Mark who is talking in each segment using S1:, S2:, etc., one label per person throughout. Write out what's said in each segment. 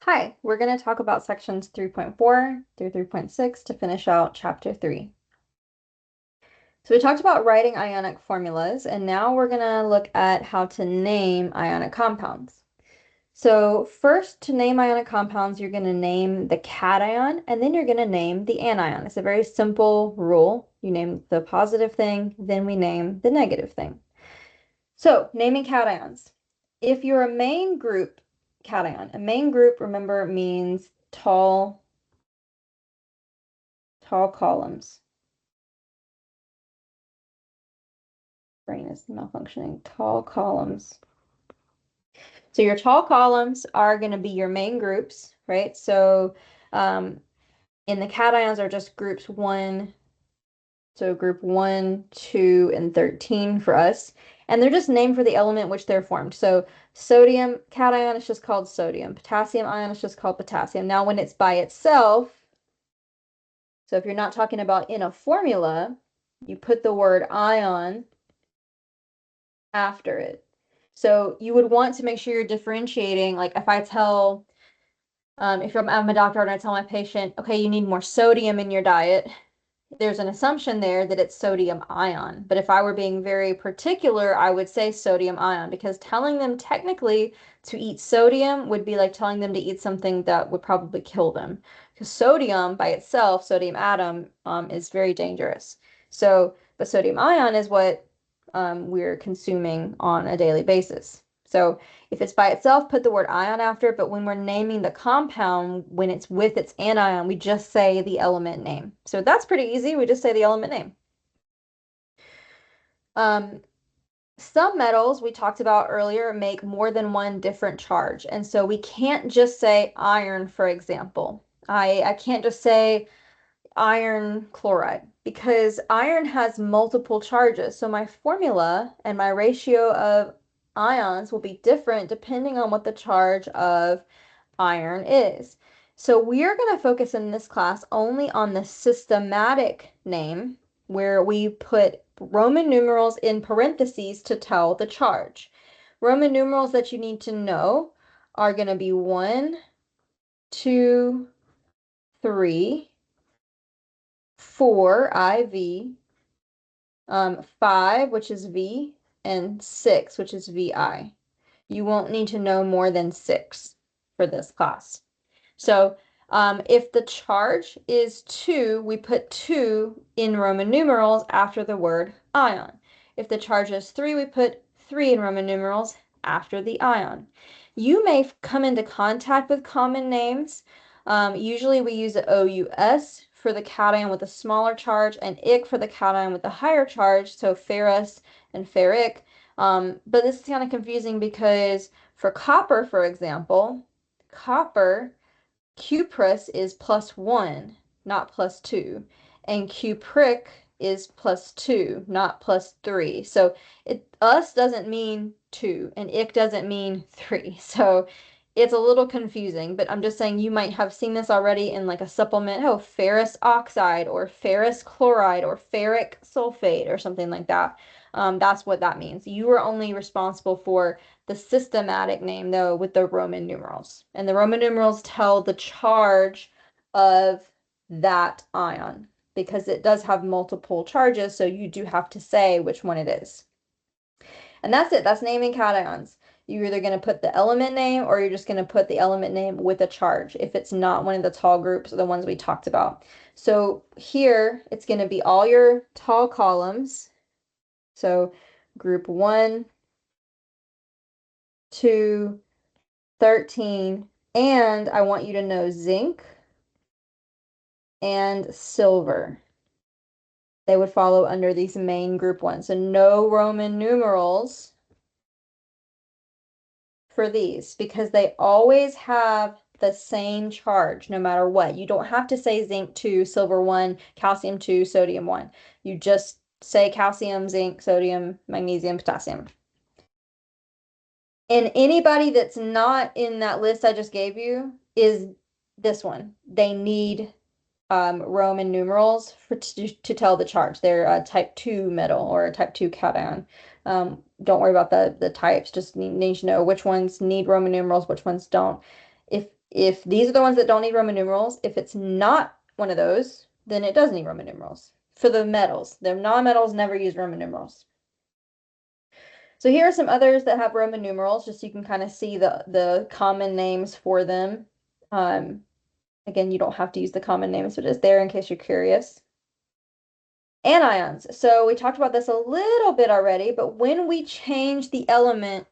S1: Hi, we're going to talk about sections 3.4 through 3.6 to finish out chapter 3. So we talked about writing ionic formulas, and now we're going to look at how to name ionic compounds. So first, to name ionic compounds, you're going to name the cation, and then you're going to name the anion. It's a very simple rule. You name the positive thing, then we name the negative thing. So naming cations. If you're a main group cation, a main group, remember, means tall columns. Brain is malfunctioning. Tall columns. So your tall columns are going to be your main groups, right? So in the cations are just groups 1, so group 1, 2, and 13 for us. And they're just named for the element which they're formed. So sodium cation is just called sodium. Potassium ion is just called potassium. Now when it's by itself, so if you're not talking about in a formula, you put the word ion after it. So you would want to make sure you're differentiating. Like if I tell, if I'm a doctor and I tell my patient, okay, you need more sodium in your diet, there's an assumption there that it's sodium ion. But if I were being very particular, I would say sodium ion, because telling them technically to eat sodium would be like telling them to eat something that would probably kill them. Because sodium by itself, sodium atom, is very dangerous. So, but sodium ion is what we're consuming on a daily basis. So if it's by itself, put the word ion after it, but when we're naming the compound, when it's with its anion, we just say the element name. So that's pretty easy. We just say the element name. Some metals we talked about earlier make more than one different charge. And so we can't just say iron, for example. I can't just say iron chloride because iron has multiple charges. So my formula and my ratio of ions will be different depending on what the charge of iron is. So we are going to focus in this class only on the systematic name, where we put Roman numerals in parentheses to tell the charge. Roman numerals that you need to know are going to be 1, 2, 3, 4, IV, 5, which is V, and 6, which is VI. You won't need to know more than 6 for this class. So if the charge is 2, we put 2 in Roman numerals after the word ion. If the charge is 3, we put 3 in Roman numerals after the ion. You may come into contact with common names. Usually we use OUS for the cation with a smaller charge and ic for the cation with the higher charge, so ferrous and ferric. But this is kind of confusing because for copper, for example, copper, cuprous is +1, not +2, and cupric is +2, not +3. So us doesn't mean 2, and ic doesn't mean 3. So it's a little confusing, but I'm just saying you might have seen this already in like a supplement. Oh, ferrous oxide or ferrous chloride or ferric sulfate or something like that. That's what that means. You are only responsible for the systematic name, though, with the Roman numerals. And the Roman numerals tell the charge of that ion because it does have multiple charges, so you do have to say which one it is. And that's it. That's naming cations. You're either going to put the element name or you're just going to put the element name with a charge if it's not one of the tall groups or the ones we talked about. So here it's going to be all your tall columns. So group 1, 2, 13, and I want you to know zinc and silver. They would follow under these main group ones. So no Roman numerals for these because they always have the same charge no matter what. You don't have to say zinc 2, silver 1, calcium 2, sodium 1. You just say calcium, zinc, sodium, magnesium, potassium. And anybody that's not in that list I just gave you is this one. They need Roman numerals to tell the charge. They're a type 2 metal or a type 2 cation. Don't worry about the types, just need to know which ones need Roman numerals, which ones don't. If If these are the ones that don't need Roman numerals, if it's not one of those, then it does need Roman numerals. For the metals, the non-metals never use Roman numerals. So here are some others that have Roman numerals, just so you can kind of see the common names for them. Again, you don't have to use the common names, but it's there in case you're curious. Anions. So we talked about this a little bit already, but when we change the element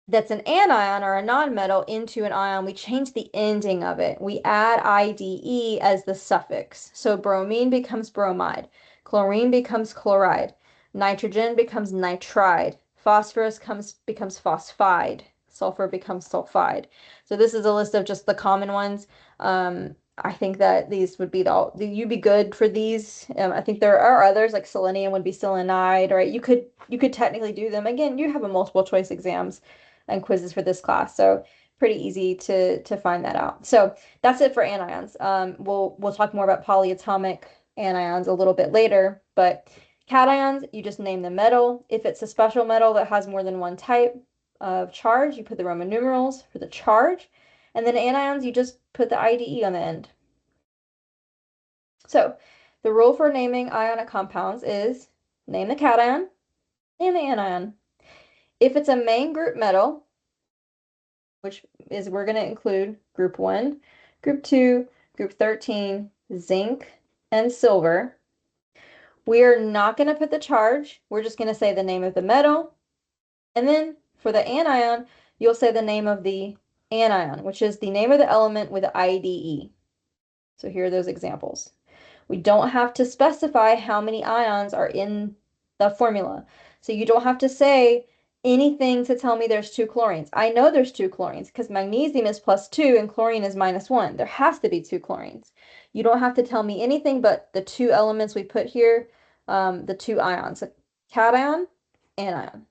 S1: that's an anion or a nonmetal into an ion, we change the ending of it. We add IDE as the suffix. So bromine becomes bromide, chlorine becomes chloride, nitrogen becomes nitride, phosphorus becomes phosphide, sulfur becomes sulfide. So this is a list of just the common ones. I think that these would be you'd be good for these. I think there are others like selenium would be selenide, right? You could technically do them. Again, you have a multiple choice exams and quizzes for this class. So pretty easy to find that out. So that's it for anions. We'll talk more about polyatomic anions a little bit later, but cations, you just name the metal. If it's a special metal that has more than one type of charge, you put the Roman numerals for the charge. And then anions, you just put the IDE on the end. So the rule for naming ionic compounds is name the cation and the anion. If it's a main group metal, which is we're going to include group 1, group 2, group 13, zinc, and silver. We are not going to put the charge. We're just going to say the name of the metal. And then for the anion, you'll say the name of the anion, which is the name of the element with IDE. So here are those examples. We don't have to specify how many ions are in the formula. So you don't have to say anything to tell me there's 2 chlorines. I know there's 2 chlorines because magnesium is +2 and chlorine is -1. There has to be 2 chlorines. You don't have to tell me anything but the 2 elements we put here, the 2 ions, a cation, anion.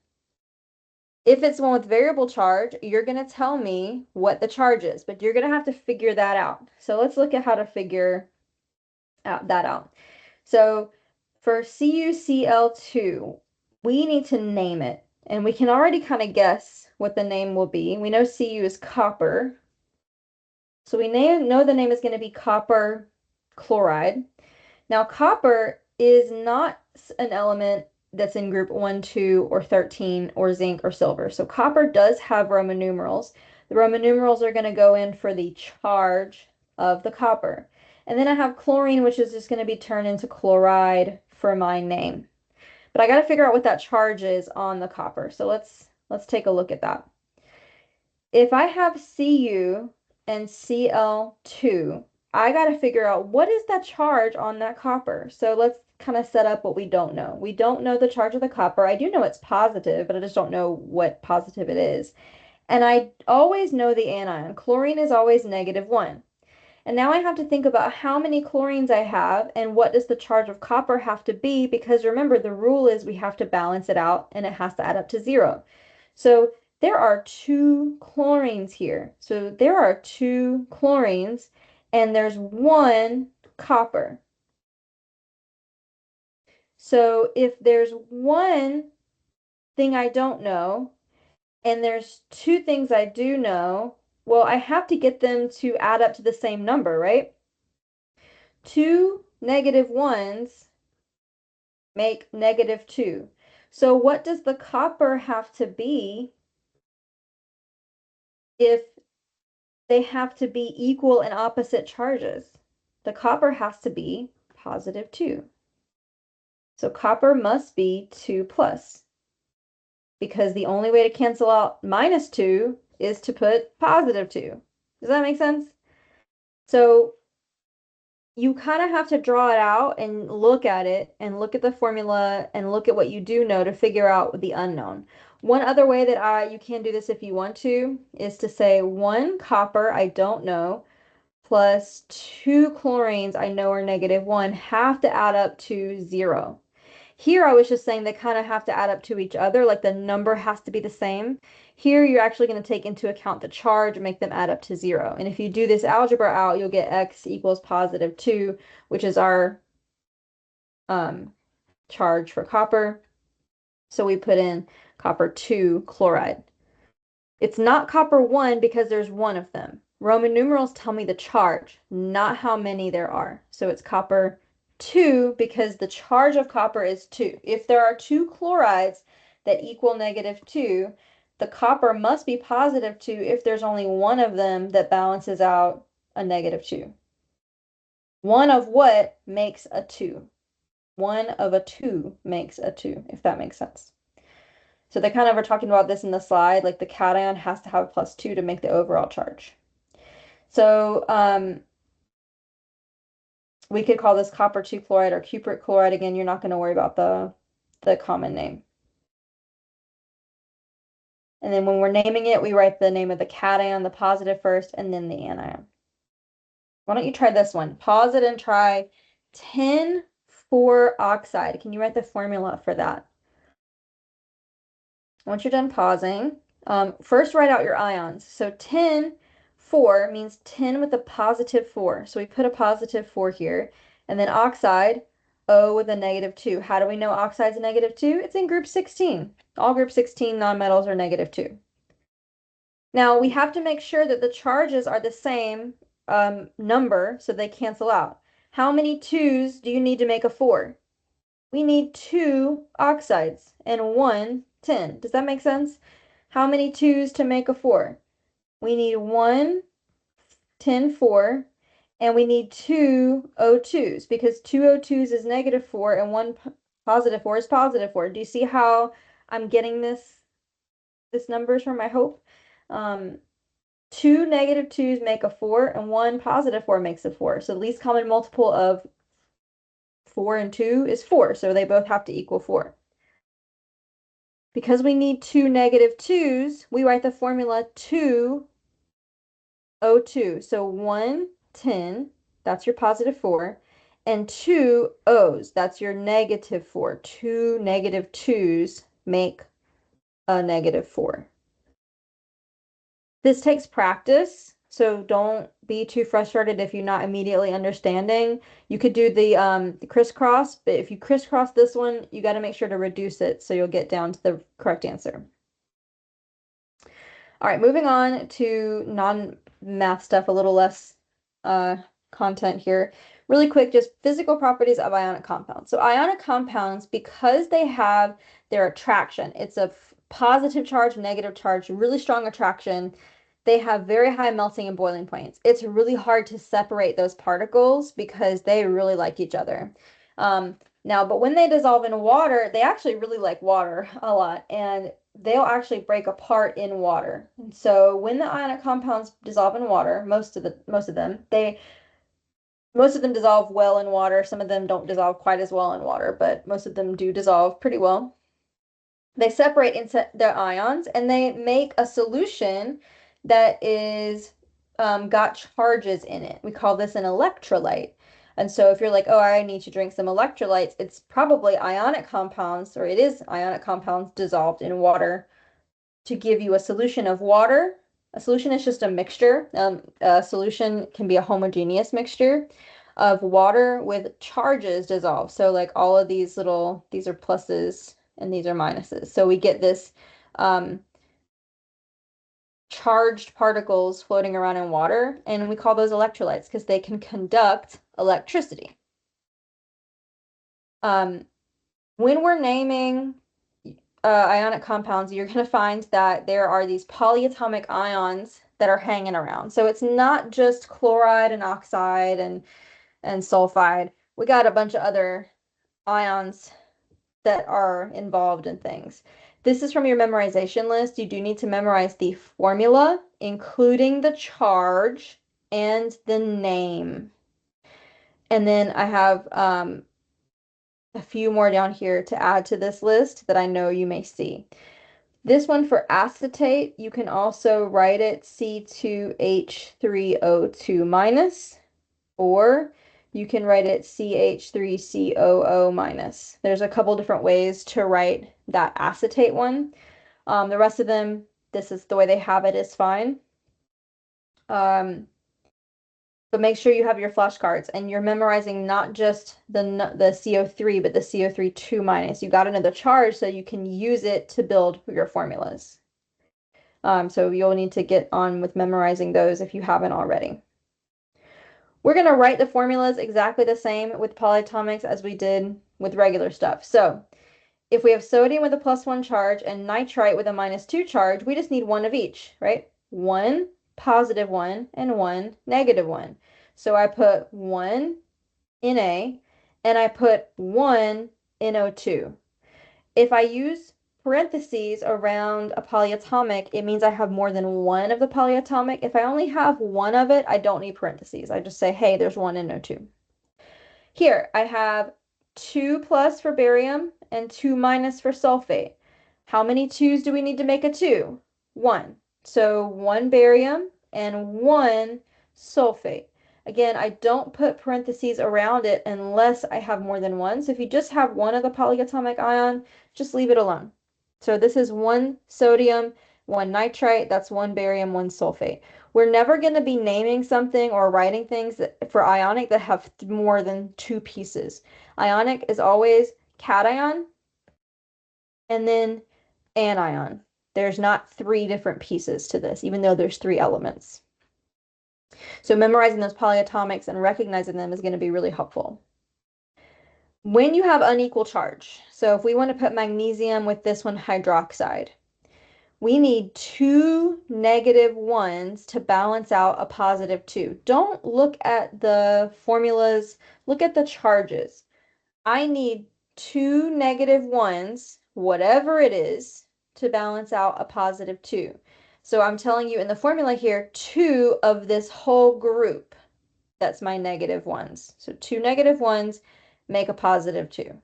S1: If it's one with variable charge, you're going to tell me what the charge is, but you're going to have to figure that out. So let's look at how to figure that out. So for CuCl2, we need to name it, and we can already kind of guess what the name will be. We know Cu is copper, so we know the name is going to be copper chloride. Now, copper is not an element that's in group 1, 2, or 13, or zinc or silver. So copper does have Roman numerals. The Roman numerals are going to go in for the charge of the copper. And then I have chlorine, which is just going to be turned into chloride for my name. But I got to figure out what that charge is on the copper. So let's take a look at that. If I have Cu and Cl2, I got to figure out what is that charge on that copper. So let's kind of set up what we don't know. We don't know the charge of the copper. I do know it's positive, but I just don't know what positive it is. And I always know the anion. Chlorine is always -1. And now I have to think about how many chlorines I have and what does the charge of copper have to be, because remember the rule is we have to balance it out and it has to add up to 0. So there are 2 chlorines here. So there are 2 chlorines and there's 1 copper. So if there's 1 thing I don't know and there's 2 things I do know, well, I have to get them to add up to the same number, right? 2 -1s make -2. So what does the copper have to be if they have to be equal and opposite charges? The copper has to be +2. So copper must be 2 plus, because the only way to cancel out -2 is to put +2. Does that make sense? So you kind of have to draw it out and look at it and look at the formula and look at what you do know to figure out the unknown. One other way that you can do this if you want to is to say 1 copper I don't know plus 2 chlorines I know are -1 have to add up to 0. Here I was just saying they kind of have to add up to each other, like the number has to be the same. Here you're actually going to take into account the charge and make them add up to 0. And if you do this algebra out, you'll get x equals +2, which is our charge for copper. So we put in copper 2 chloride. It's not copper 1 because there's 1 of them. Roman numerals tell me the charge, not how many there are. So it's copper 2 because the charge of copper is 2. If there are 2 chlorides that equal -2, the copper must be positive 2 if there's only one of them that balances out a -2. One of what makes a 2? One of a 2 makes a 2, if that makes sense. So they kind of are talking about this in the slide, like the cation has to have +2 to make the overall charge. So we could call this copper 2 chloride or cupric chloride. Again, you're not going to worry about the common name. And then when we're naming it, we write the name of the cation, the positive first, and then the anion. Why don't you try this one? Pause it and try 10,4 oxide. Can you write the formula for that? Once you're done pausing, first write out your ions. So 10,4 means 10 with a +4. So we put a +4 here. And then oxide, O with a -2. How do we know oxide's a -2? It's in group 16. All group 16 nonmetals are -2. Now we have to make sure that the charges are the same number so they cancel out. How many 2's do you need to make a 4? We need 2 oxides and 1 10. Does that make sense? How many 2's to make a 4? We need 1 10 4, and we need 2 O2's because 2 O2's is -4 and 1 +4 is +4. Do you see how I'm getting this numbers from, I hope? 2 -2's make a 4 and 1 +4 makes a 4. So the least common multiple of 4 and 2 is 4, so they both have to equal 4. Because we need 2 -2's, we write the formula 2 O2. So 1 10, that's your +4, and 2 O's, that's your -4. 2 -2's make a -4. This takes practice, so don't be too frustrated if you're not immediately understanding. You could do the crisscross, but if you crisscross this one, you got to make sure to reduce it so you'll get down to the correct answer. All right, moving on to non-math stuff, a little less content here. Really quick, just physical properties of ionic compounds. So ionic compounds, because they have their attraction, it's a positive charge, negative charge, really strong attraction. They have very high melting and boiling points. It's really hard to separate those particles because they really like each other. Now, but when they dissolve in water, they actually really like water a lot, and they'll actually break apart in water. And so when the ionic compounds dissolve in water, most of them dissolve well in water. Some of them don't dissolve quite as well in water, but most of them do dissolve pretty well. They separate into their ions and they make a solution that is got charges in it. We call this an electrolyte. And so if you're like, oh, I need to drink some electrolytes, it's probably ionic compounds, or it is ionic compounds dissolved in water to give you a solution of water. A solution is just a mixture. A solution can be a homogeneous mixture of water with charges dissolved. So like all of these are pluses and these are minuses. So we get this charged particles floating around in water, and we call those electrolytes because they can conduct electricity. When we're naming ionic compounds, you're going to find that there are these polyatomic ions that are hanging around. So it's not just chloride and oxide and sulfide. We got a bunch of other ions that are involved in things. This is from your memorization list. You do need to memorize the formula, including the charge and the name. And then I have a few more down here to add to this list that I know you may see. This one for acetate, you can also write it C2H3O2-, or you can write it CH3COO-. There's a couple different ways to write that acetate one. The rest of them, this is the way they have it, is fine. But make sure you have your flashcards and you're memorizing not just the CO3, but the CO3 2-. You got to know the charge so you can use it to build your formulas. So you'll need to get on with memorizing those if you haven't already. We're going to write the formulas exactly the same with polyatomics as we did with regular stuff. So if we have sodium with a +1 charge and nitrite with a -2 charge, we just need one of each, right? One positive one and one negative one. So I put 1 Na and I put 1 NO2. If I use parentheses around a polyatomic, it means I have more than one of the polyatomic. If I only have one of it, I don't need parentheses. I just say, hey, there's 1 NO2. Here, I have 2 plus for barium and 2 minus for sulfate. How many 2's do we need to make a 2? 1. So 1 barium and 1 sulfate. Again, I don't put parentheses around it unless I have more than one. So if you just have one of the polyatomic ion, just leave it alone. So this is 1 sodium, 1 nitrite, that's 1 barium, 1 sulfate. We're never going to be naming something or writing things for ionic that have more than 2 pieces. Ionic is always cation and then anion. There's not 3 different pieces to this, even though there's 3 elements. So memorizing those polyatomics and recognizing them is going to be really helpful. When you have unequal charge, so if we want to put magnesium with this one hydroxide, we need 2 -1s to balance out a +2. Don't look at the formulas, look at the charges. I need 2 -1s, whatever it is, to balance out a +2. So I'm telling you in the formula here, 2 of this whole group, that's my -1s. So 2 -1s make a +2.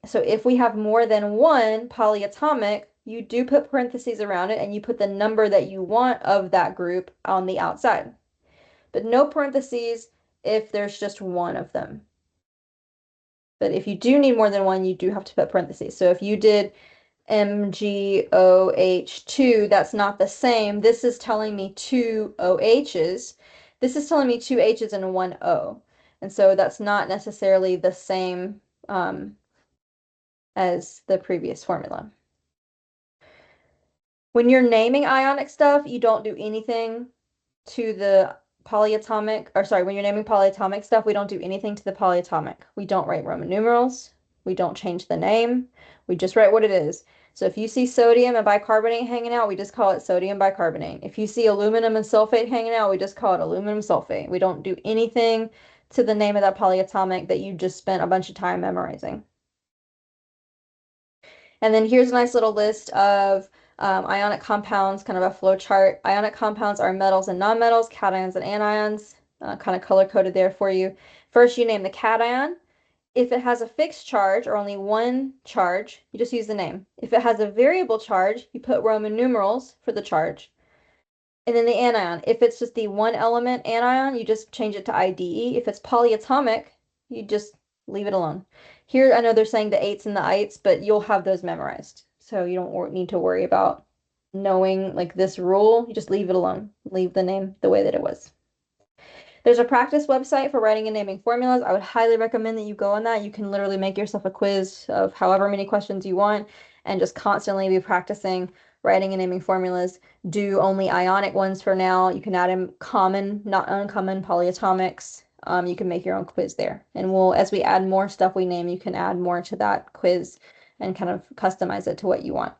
S1: So if we have more than one polyatomic, you do put parentheses around it and you put the number that you want of that group on the outside. But no parentheses if there's just one of them. But if you do need more than one, you do have to put parentheses. So if you did MgOH2, that's not the same. This is telling me 2 OHs. This is telling me 2 H's and 1 O. And so that's not necessarily the same as the previous formula. When you're naming ionic stuff, you don't do anything to the polyatomic, or sorry, when you're naming polyatomic stuff, we don't do anything to the polyatomic. We don't write Roman numerals. We don't change the name. We just write what it is. So if you see sodium and bicarbonate hanging out, we just call it sodium bicarbonate. If you see aluminum and sulfate hanging out, we just call it aluminum sulfate. We don't do anything to the name of that polyatomic that you just spent a bunch of time memorizing. And then here's a nice little list of ionic compounds, kind of a flow chart. Ionic compounds are metals and nonmetals, cations and anions, kind of color-coded there for you. First, you name the cation. If it has a fixed charge or only one charge, you just use the name. If it has a variable charge, you put Roman numerals for the charge. And then the anion. If it's just the one element anion, you just change it to IDE. If it's polyatomic, you just leave it alone. Here, I know they're saying the 8s and the ites, but you'll have those memorized. So you don't need to worry about knowing like this rule. You just leave it alone. Leave the name the way that it was. There's a practice website for writing and naming formulas. I would highly recommend that you go on that. You can literally make yourself a quiz of however many questions you want and just constantly be practicing writing and naming formulas. Do only ionic ones for now. You can add in common, not uncommon polyatomics. You can make your own quiz there. And as we add more stuff we name, you can add more to that quiz and kind of customize it to what you want.